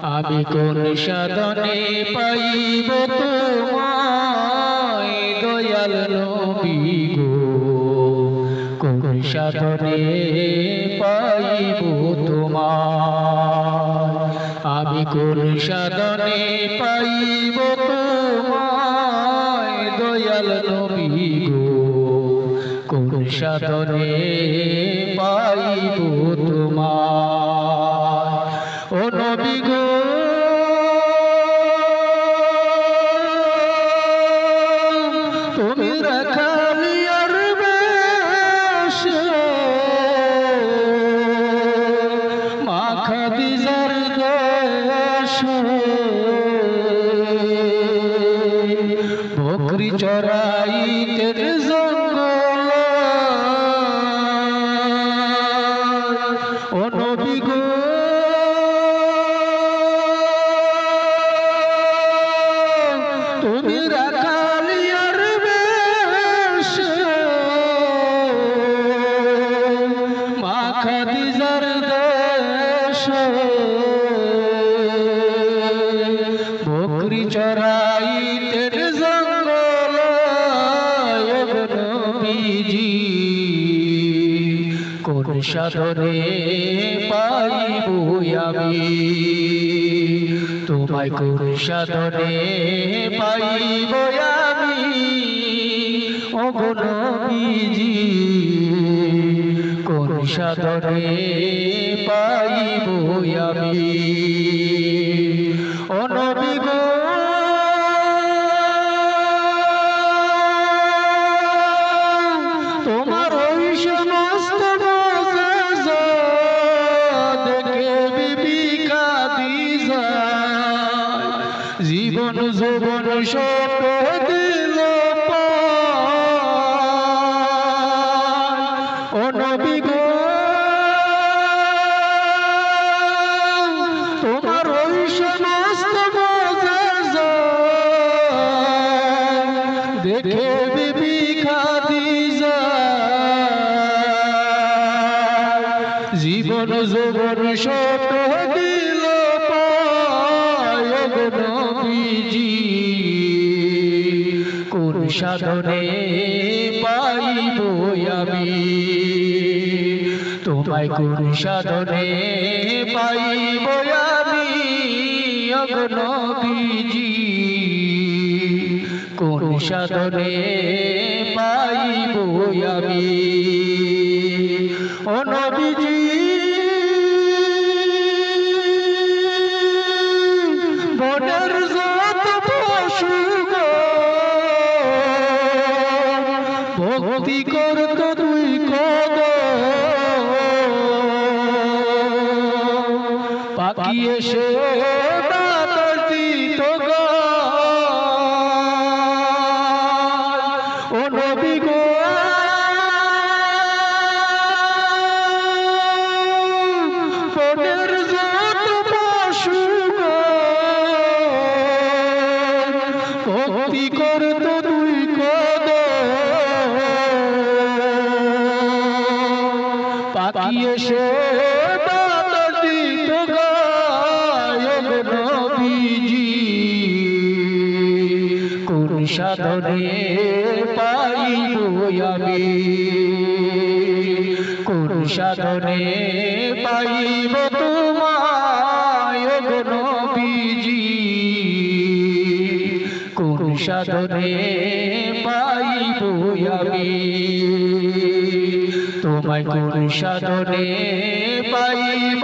আমি কোন সাধনে পাইব তোমায় দয়াল নবী গো, কোন সাধনে পাইব তোমায়, আমি কোন সাধনে পাইব তোমায় দয়াল নবী গো, কোন সাধনে পাইব তোমায়। ও নবী গো তুমি রাখালিয়ার বেশে মা খাদিজার দেশে বকরি চরাইতে জঙ্গল, ও নবী গো তুমি রাখালিয়ার বেশে মা খাদিজার দেশে বকরি চরাইতে জঙ্গল, নবীজি কোন সাধনে পাইব আমি তোমায়, কোন সাধনে পাইব আমি ও গো নবীজি, কোন সাধনে পাইব আমি ও নবী গো তোমার ওই সমস্ত মুজিজা দেখে বিবি খাদিজা জীবন যৌবন সব দিল পায়, ও নবী গো তোমার ওই সমস্ত মুজিজা দেখে বিবি খাদিজা জীবন যৌবন সব দিল পায়, গো নবীজি কোন সাধনে পাইব আমি তোমায়, কোন সাধনে পাইব আমি গো নবীজি, কোন সাধনে পাইব আমি ও নবীজি। বনের যত পশু ভক্তি করত তুই কদ পাখি এসে দাদার দিত ও নবী গো বনের যত পশু ভক্তি করত তুই কদ পাখি এসে দাদার দিত নবীজি কোন সাধনে পাইব আমি, কোন সাধনে পাইব তোমায় গো নবীজি, কোন সাধনে পাইব আমি তোমায়, কোন সাধনে পাইব